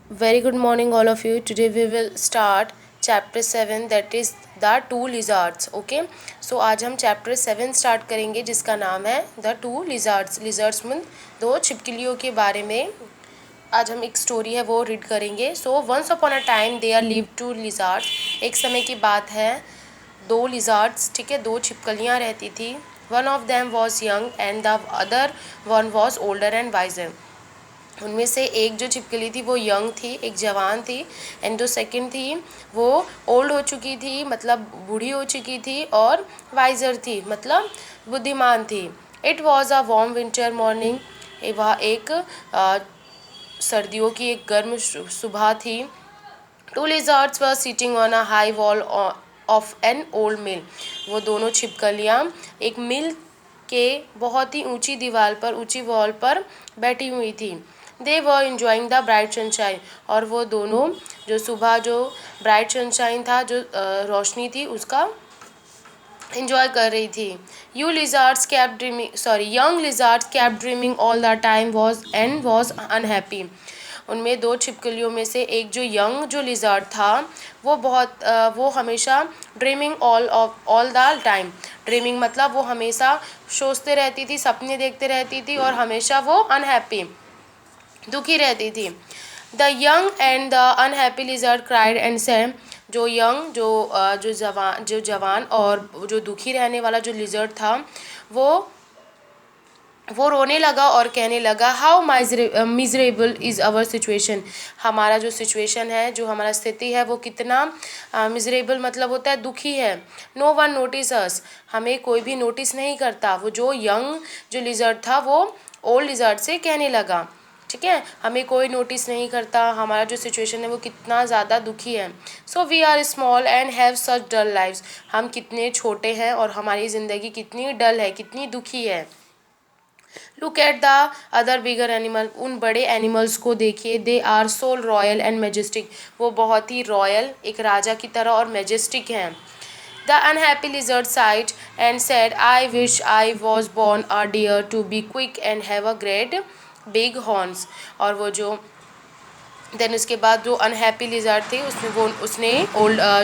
Very good morning, all of you. Today we will start chapter 7, that is the two lizards. Okay, so आज हम chapter 7 start करेंगे जिसका नाम है the two lizards. Lizards mean दो छिपकलियों के बारे में आज हम एक स्टोरी है वो रीड करेंगे. So once upon a time there live two lizards. एक समय की बात है, दो लिजार्ड्स, ठीक है, दो छिपकलियाँ रहती थी. One of them was young and the other one was older and wiser. उनमें से एक जो छिपकली थी वो यंग थी, एक जवान थी, एंड जो सेकंड थी वो ओल्ड हो चुकी थी, मतलब बूढ़ी हो चुकी थी, और वाइजर थी, मतलब बुद्धिमान थी. It was a warm winter morning. वह एक सर्दियों की एक गर्म सुबह थी. Two lizards were sitting on a high wall of an old mill. वो दोनों छिपकलियाँ एक मिल के बहुत ही ऊंची दीवार पर, ऊंची वॉल पर बैठी हुई थी. They were enjoying the bright sunshine. और वो दोनों जो सुबह जो ब्राइट सनशाइन था, जो रोशनी थी, उसका इंजॉय कर रही थी. You lizards kept dreaming sorry young lizards kept dreaming all the time was unhappy. उनमें दो छिपकलियों में से एक जो यंग जो लिजार्ड था वो हमेशा dreaming all the time. Dreaming मतलब वो हमेशा सोचते रहती थी, सपने देखते रहती थी, और हमेशा वो अनहैप्पी, दुखी रहती थी. The young and the unhappy lizard cried and said. जो यंग जो जवान और जो दुखी रहने वाला जो लिजर्ड था, वो वो रोने लगा और कहने लगा, how miserable is our situation. हमारा जो सिचुएशन है, जो हमारा स्थिति है, वो कितना मिजरेबल मतलब होता है दुखी है. नो वन नोटिस अस. हमें कोई भी नोटिस नहीं करता. वो जो यंग जो लिजर्ड था वो ओल्ड लिजर्ड से कहने लगा, ठीक है, हमें कोई नोटिस नहीं करता, हमारा जो सिचुएशन है वो कितना ज़्यादा दुखी है. So we are small and have such dull lives. हम कितने छोटे हैं और हमारी ज़िंदगी कितनी डल है, कितनी दुखी है. Look at the other bigger animal. उन बड़े एनिमल्स को देखिए. They are so royal and majestic. वो बहुत ही रॉयल, एक राजा की तरह, और मेजेस्टिक हैं. The unhappy lizard sighed and said, I wish I was born a deer to be quick and have a great big horns. और वो जो देन उसके बाद जो अनहैप्पी लिजर्ड थे उसने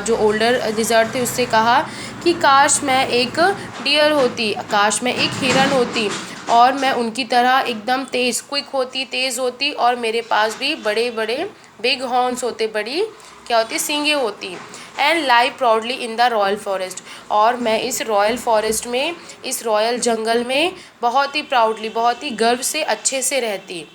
जो ओल्डर लिजर्ड थे उससे कहा कि काश मैं एक डियर होती, काश मैं एक हिरन होती, और मैं उनकी तरह एकदम तेज़, क्विक होती, तेज़ होती, और मेरे पास भी बड़े बड़े बिग हॉर्न्स होते, बड़ी क्या होती, सींगे होती. And live proudly in the royal forest. और मैं इस रॉयल फॉरेस्ट में, इस रॉयल जंगल में बहुत ही प्राउडली, बहुत ही गर्व से, अच्छे से रहती.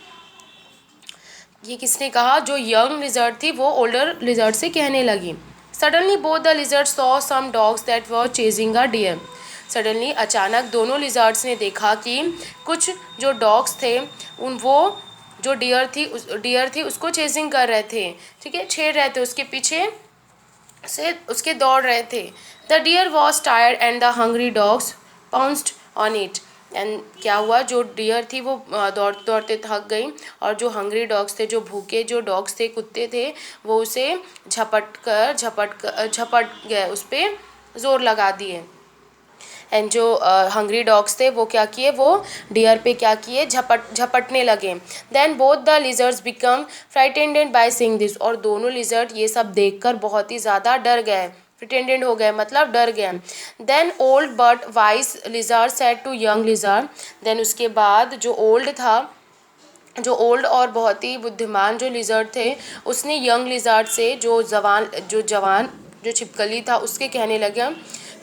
ये किसने कहा? जो यंग लिजर्ड थी वो ओल्डर लिजर्ड से कहने लगी. Suddenly both the lizard saw some dogs that were chasing a deer. Suddenly अचानक दोनों लिजर्ड्स ने देखा कि कुछ जो डॉग्स थे उन वो जो डियर थी उसको चेजिंग कर रहे थे, ठीक है, छेड़ रहे थे, उसके पीछे से उसके दौड़ रहे थे. The deer was tired and the hungry dogs pounced on it. And क्या हुआ, जो डियर थी वो दौड़ते दौड़ते थक गई, और जो हंग्री डॉग्स थे, जो भूखे जो डॉग्स थे, कुत्ते थे, वो उसे झपट गए, उस पर जोर लगा दिए. एंड जो हंग्री डॉग्स थे वो क्या किए, वो डियर पे क्या किए, झपटने लगे. Then both the lizards become frightened by seeing this. और दोनों लिजर्ड ये सब देखकर बहुत ही ज़्यादा डर गए, फ्रिटेंडेड हो गए, मतलब डर गए. Then old but wise lizard said to young lizard. Then उसके बाद जो ओल्ड था, जो ओल्ड और बहुत ही बुद्धिमान जो लिजर्ड थे, उसने यंग लिजर्ड से, जो जवान जो छिपकली था, उसके कहने लगा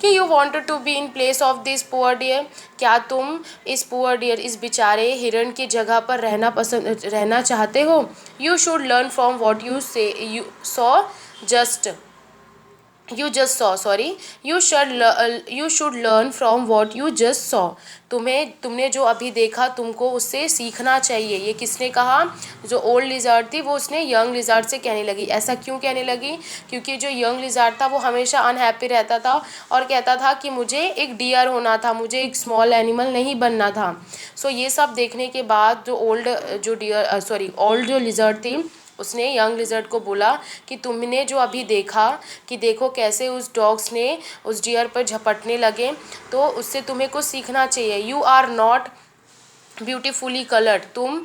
कि you wanted to be in place of this poor deer. क्या तुम इस पुअर डियर, इस बेचारे हिरण की जगह पर रहना चाहते हो? You should learn from what you saw just you just saw sorry you should learn from what you just saw. तुमने जो अभी देखा, तुमको उससे सीखना चाहिए. ये किसने कहा? जो ओल्ड लिजर्ड थी वो उसने यंग लिजर्ड से कहने लगी. ऐसा क्यों कहने लगी? क्योंकि जो यंग लिजर्ड था वो हमेशा अनहैप्पी रहता था और कहता था कि मुझे एक डियर होना था, मुझे एक स्मॉल एनिमल नहीं बनना था. सो ये सब देखने के बाद जो ओल्ड जो लिजर्ड थी उसने यंग लिजर्ड को बोला कि तुमने जो अभी देखा, कि देखो कैसे उस डॉग्स ने उस डियर पर झपटने लगे, तो उससे तुम्हें कुछ सीखना चाहिए. You are not beautifully coloured, तुम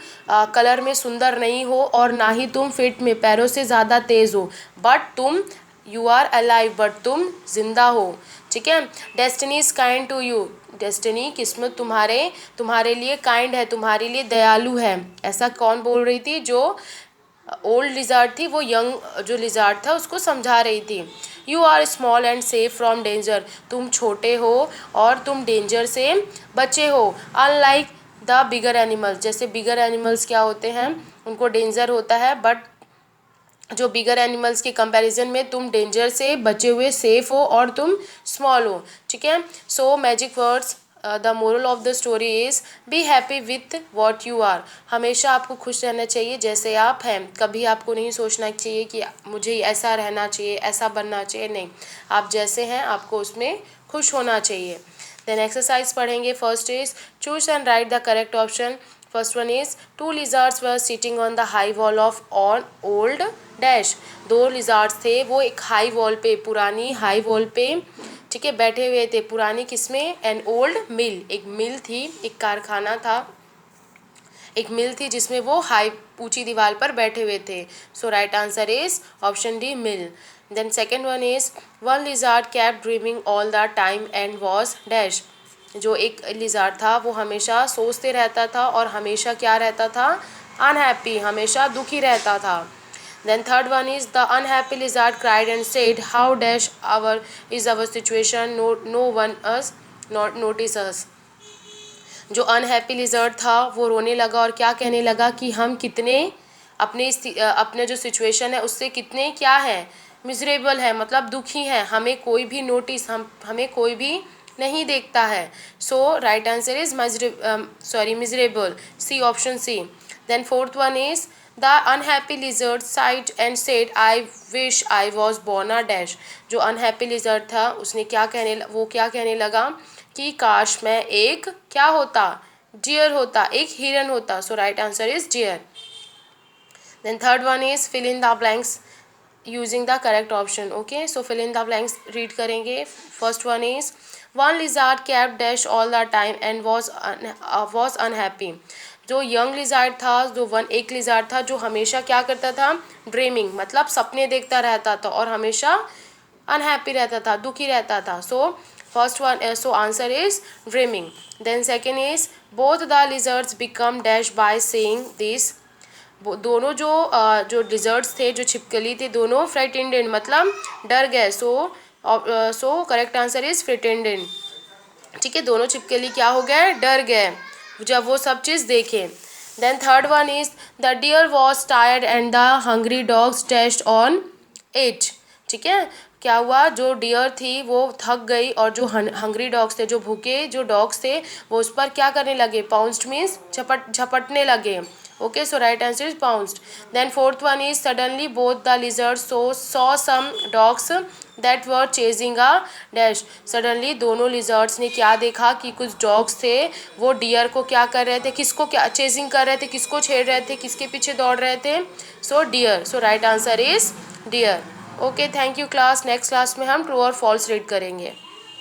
कलर में सुंदर नहीं हो और ना ही तुम फिट में पैरों से ज़्यादा तेज़ हो, बट तुम यू आर अलाइव, बट तुम जिंदा हो। ठीक है। Destiny is kind to you, destiny किस्मत तुम्हारे लिए काइंड है, तुम्हारे लिए दयालु है। ऐसा कौन बोल रही थी? जो ओल्ड लिजार्ड थी वो यंग जो लिजार्ड था उसको समझा रही थी। You are small and safe from danger, तुम छोटे हो और तुम डेंजर से बचे हो। अनलाइक द बिगर एनिमल्स, जैसे बिगर एनिमल्स क्या होते हैं, उनको डेंजर होता है, बट जो बिगर एनिमल्स के कंपैरिजन में तुम डेंजर से बचे हुए सेफ हो और तुम स्मॉल हो। ठीक है। So magic words, the moral of the story is be happy with what you are, हमेशा आपको खुश रहना चाहिए जैसे आप हैं। कभी आपको नहीं सोचना चाहिए कि मुझे ऐसा रहना चाहिए, ऐसा बनना चाहिए, नहीं, आप जैसे हैं आपको उसमें खुश होना चाहिए। देन एक्सरसाइज पढ़ेंगे। First is choose and write the correct option. First one is two lizards were sitting on the high wall of on old dash, दो लिजार्ड्स थे वो एक हाई वॉल पे, पुरानी हाई वॉल पे, ठीक है, बैठे हुए थे। पुरानी किसमें? एन ओल्ड मिल, एक मिल थी, एक कारखाना था, एक मिल थी जिसमें वो हाई ऊंची दीवार पर बैठे हुए थे। So right answer is option D, mill. Then second one is one lizard kept dreaming all the time and was dash, जो एक लिजार्ड था वो हमेशा सोचते रहता था और हमेशा क्या रहता था? अनहैप्पी, हमेशा दुखी रहता था। Then third one is the unhappy lizard cried and said, "How dash our is our situation? No one us not notice us." जो अनहैप्पी लिजर्ड था वो रोने लगा और क्या कहने लगा कि हम कितने अपने जो सिचुएशन है उससे कितने क्या है? मिजरेबल है, मतलब दुखी है, हमें कोई भी नोटिस हमें कोई भी नहीं देखता है। So right answer is miserable, C, option C. Then fourth one is the unhappy lizard sighed and said, I wish I was born a dash, जो अनहैप्पी लिजर्ड था उसने क्या कहने लगा कि काश मैं एक क्या होता? डियर होता, एक हिरन होता। So right answer is deer. Then third one is fill in the blanks using the correct option. Okay, so fill in the blanks read करेंगे। First one is one lizard kept dash all the time and was unhappy, जो young lizard था, एक lizard था जो हमेशा क्या करता था? ड्रीमिंग, मतलब सपने देखता रहता था और हमेशा अनहैप्पी रहता था, दुखी रहता था। So first one, so answer is dreaming. Then second is both the lizards become dash by saying this, दोनों जो लिजर्ड्स थे, जो छिपकली थे, दोनों फ्राइटेंडेड, मतलब डर गए। So correct answer is frightened. ठीक है, दोनों छिपकली क्या हो गए? डर गए जब वो सब चीज़ देखे। Then third one is the deer was tired and the hungry dogs dashed on it. ठीक है, क्या हुआ? जो डियर थी वो थक गई और जो हंग्री डॉग्स थे, जो भूखे जो डॉग्स थे, वो उस पर क्या करने लगे? पाउंस्ड मीन्स झपटने लगे। Okay, so right answer is pounced. Then fourth one is suddenly both the lizards saw some dogs that were chasing a dash, सडनली दोनों लिजर्ड्स ने क्या देखा कि कुछ डॉग्स थे वो डियर को क्या कर रहे थे? किसको क्या चेजिंग कर रहे थे? किसको छेड़ रहे थे? किसके पीछे दौड़ रहे थे? So deer. So right answer is deer. Okay, thank you class. Next class में हम ट्रू और फॉल्स रीड करेंगे।